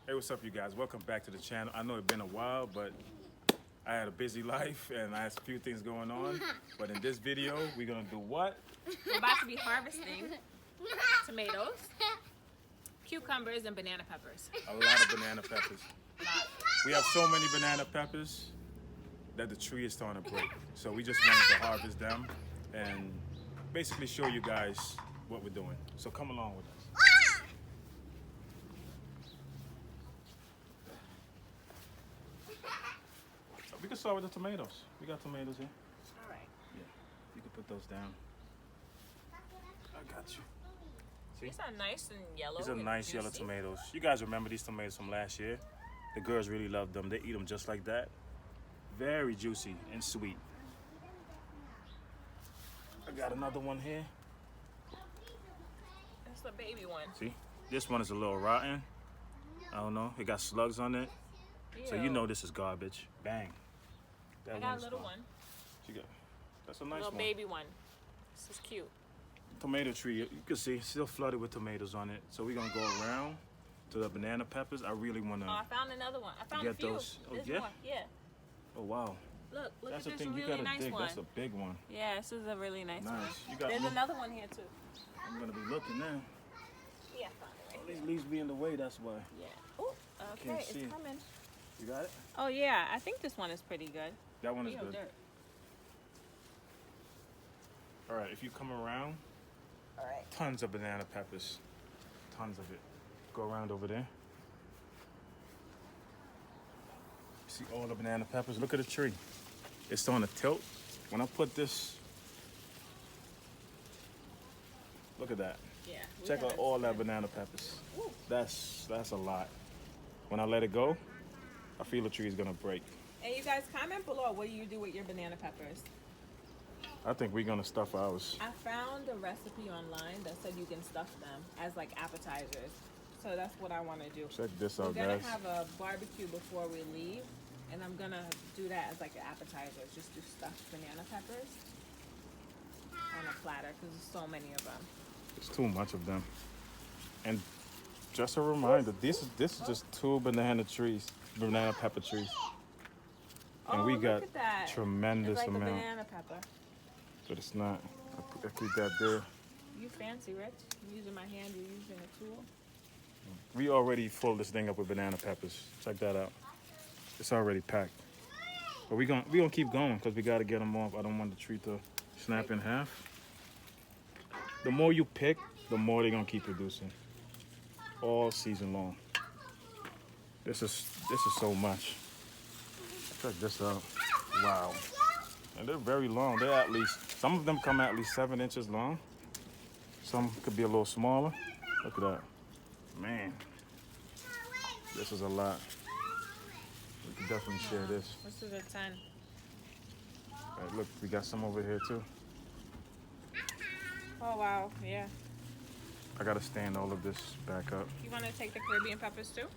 Hey, what's up, you guys? Welcome back to the channel. I know it's been a while, but I had a busy life and I had a few things going on. But in this video, we're gonna do what? We're about to be harvesting tomatoes, cucumbers, and banana peppers. A lot of banana peppers. We have so many banana peppers that the tree is starting to break. So we just wanted to harvest them and basically show you guys what we're doing. So come along with us. We can start with the tomatoes. We got tomatoes here. All right. Yeah, you can put those down. I got you. See? These are nice and yellow. These are and nice yellow juicy. tomatoes. You guys remember these tomatoes from last year? The girls really love them. They eat them just like that. Very juicy and sweet. I got another one here. That's the baby one. See? This one is a little rotten. I don't know. It got slugs on it. So you know this is garbage. Bang. That I got a is little gone. one. She got, that's a nice Little one. baby one. This is cute. Tomato tree, you can see, still flooded with tomatoes on it. So we're gonna go around to the banana peppers. I really wanna Oh, I found another one. I found a get few. those. Oh, This yeah? one. Yeah. Oh wow. Look That's at the this thing, you really gotta nice dig. one. That's a big one. Yeah, this is a really nice one. Nice. You got There's more? another one here too. I'm gonna be looking now. Yeah, I found it All right these here. leaves be in the way, that's why. Yeah. Oh, okay, Can't it's see it. coming. You got it? Oh yeah, I think this one is pretty good. That one is Ew, good. dirt. All right, if you come around, All right. tons of banana peppers. Tons of it. Go around over there. See all the banana peppers? Look at the tree. It's starting to tilt. When I put this, look at that. Yeah. we Check out haven't all that spent- banana peppers. Ooh. That's a lot. When I let it go, I feel the tree is gonna break. And you guys comment below what do you do with your banana peppers? I think we're gonna stuff ours. I found a recipe online that said you can stuff them as like appetizers. So that's what I want to do. Check this We're out, gonna guys. have a barbecue before we leave, and I'm gonna do that as like an appetizer. Just do stuffed banana peppers on a platter because there's so many of them. It's too much of them. And just a reminder, this is just 2 banana pepper trees. And oh, we look got at that. tremendous It's like amount. a banana pepper. But it's not. I keep that there. You fancy, Rich? I'm using my hand. You're using a tool. We already filled this thing up with banana peppers. Check that out. It's already packed. But we gonna keep going because we gotta get them off. I don't want the tree to snap in half. The more you pick, the more they're gonna keep producing. All season long. This is so much. Check this out. Wow. And they're very long. They're at least, some of them come at least 7 inches long. Some could be a little smaller. Look at that. Man, this is a lot. We can definitely share this. This is a 10. All right, look, we got some over here too. Oh wow, yeah. I gotta stand all of this back up. You want to take the Caribbean peppers too?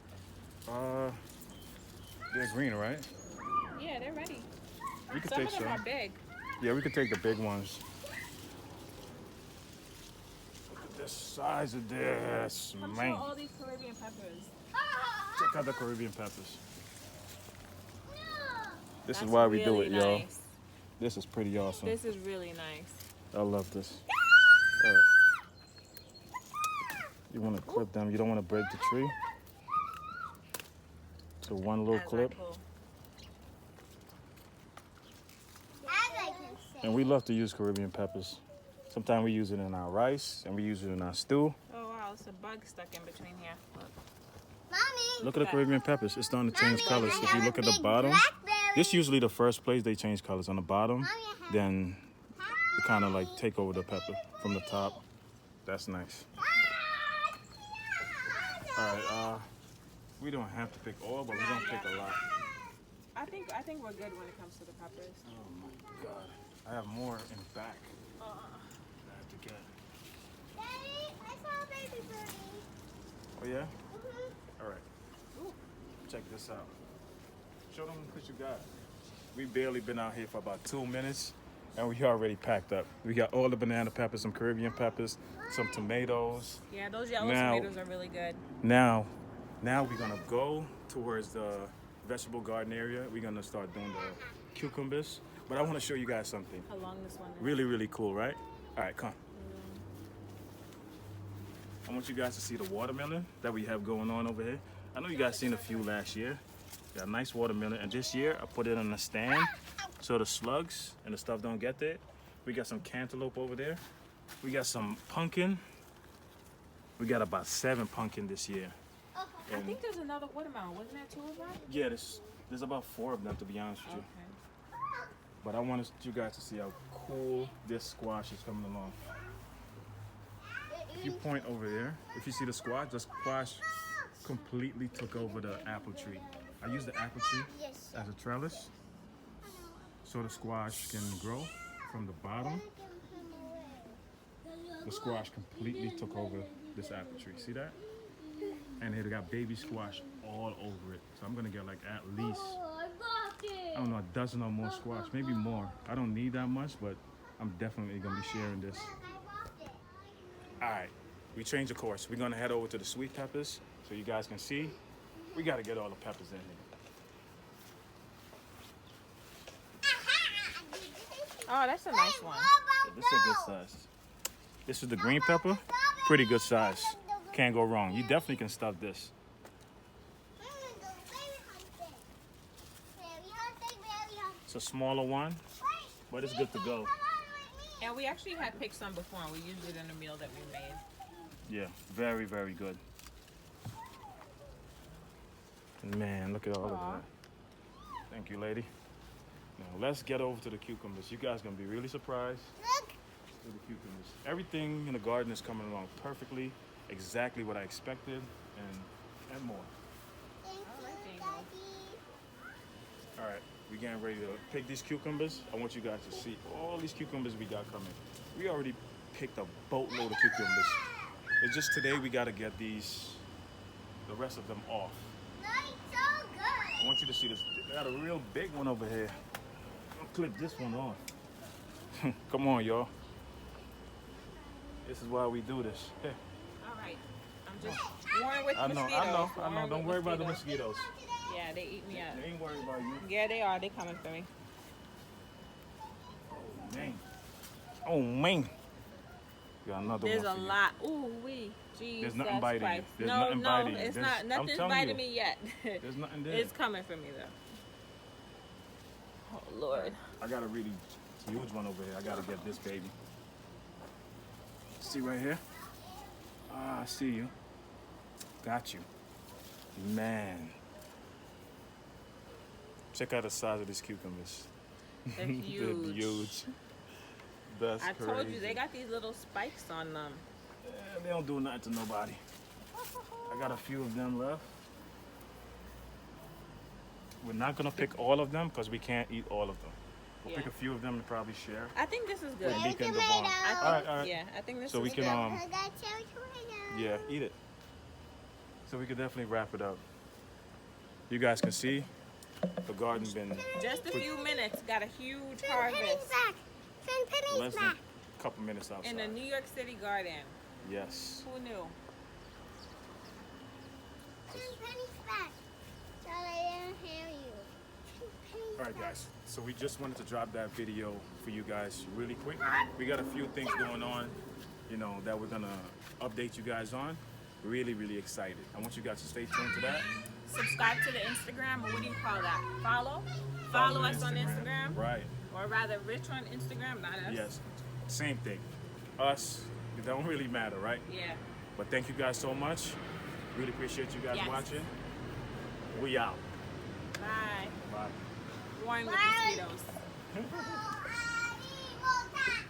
They're green, right? Yeah, they're ready. We can Some take of them some. are big. Yeah, we could take the big ones. Look at the size of this, Come show man. all these Caribbean peppers. Check out the Caribbean peppers. This is That's why we do really it, y'all. nice. This is pretty awesome. This is really nice. I love this. You want to clip them. You don't want to break the tree. So one little As I clip. pull. And we love to use Caribbean peppers. Sometimes we use it in our rice and we use it in our stew. Oh wow, it's a bug stuck in between here. Look. Mommy, Look at the Caribbean peppers. It's starting to change colors. If you look at the bottom, this is usually the first place they change colors. On the bottom, then they kind of like take over the pepper from the top. That's nice. All right, we don't have to pick all, but we're gonna pick a lot. I think we're good when it comes to the peppers. Oh my God, I have more in back. I have to get. Daddy, I saw a baby birdie. Oh yeah? All right. Ooh. Check this out. Show them what you got. We barely been out here for about 2 minutes, and we already packed up. We got all the banana peppers, some Caribbean peppers, some tomatoes. Yeah, those yellow Now- tomatoes are really good. Now Now we're gonna go towards the vegetable garden area. We're gonna start doing the cucumbers. But I want to show you guys something. How long this one is? Really, really cool, right? All right, come. I want you guys to see the watermelon that we have going on over here. I know you guys seen a few last year. Got a nice watermelon, and this year I put it on a stand so the slugs and the stuff don't get there. We got some cantaloupe over there. We got some pumpkin. We got about 7 pumpkin this year. I think there's another watermelon. Wasn't there 2 of them? Yeah, there's about 4 of them, to be honest with you. Okay. But I wanted you guys to see how cool this squash is coming along. If you point over there, if you see the squash completely took over the apple tree. I use the apple tree as a trellis so the squash can grow from the bottom. The squash completely took over this apple tree. See that? And it got baby squash all over it. So I'm gonna get like at least, I don't know, a dozen or more squash, maybe more. I don't need that much, but I'm definitely gonna be sharing this. All right, we changed the course. We're gonna head over to the sweet peppers so you guys can see. We gotta get all the peppers in here. Oh, that's a nice one. So this is a good size. This is the green pepper, pretty good size. Can't go wrong. You definitely can stuff this. It's a smaller one, but it's good to go. And we actually had picked some before, and we used it in a meal that we made. Yeah, very, very good. Man, look at all of that. Thank you, lady. Now let's get over to the cucumbers. You guys gonna be really surprised with the cucumbers. Everything in the garden is coming along perfectly, exactly what I expected, and more. All right, we getting ready to pick these cucumbers. I want you guys to see all these cucumbers we got coming. We already picked a boatload of cucumbers. It's just today we gotta get the rest of them off. I want you to see this. They got a real big one over here. I'll clip this one off. Come on, y'all. This is why we do this. Here. All right. I'm just warned with I know. mosquitoes. Don't worry about the mosquitoes. Yeah, they eat me up. They ain't worried about you. Yeah, they are. They coming for me. Dang. Oh, man. Got another There's one a for you. lot. Ooh, wee. Jesus There's nothing biting you. Christ. There's No, nothing biting you. it's There's- not. I'm Nothing's telling biting you. me yet. There's nothing there. It's coming for me though. Oh Lord. I got a really huge one over here. I gotta get this baby. See right here? Ah, I see you. Got you. Man. Check out the size of these cucumbers. They're huge. They're huge. That's I crazy. told you they got these little spikes on them. Yeah, they don't do nothing to nobody. I got a few of them left. We're not gonna pick all of them because we can't eat all of them. We'll Yeah. pick a few of them and probably share. I think this is good. With Mika and Tomato. Devon. I think, All right. Yeah, I think this So is we can good. I got cherry tomato. yeah, eat it. So we could definitely wrap it up. You guys can see the garden's been Just a few minutes, got a huge Penny's harvest back. Penny's less than back. a couple minutes outside. in the New York City garden. Yes. Who knew? Penny's back. Sorry, I didn't hear you. Penny's All right, back. guys. So we just wanted to drop that video for you guys really quick. We got a few things going on, that we're gonna update you guys on. Really, really excited. I want you guys to stay tuned to that. Subscribe to the Instagram, or what do you call that? Follow us on Instagram. Right. Or rather, Rich on Instagram, not us. Yes. Same thing. Us. It don't really matter, right? Yeah. But thank you guys so much. Really appreciate you guys Yes. watching. We out. Bye. Bye. Warned with Bye. mosquitoes. Oh, I need more time.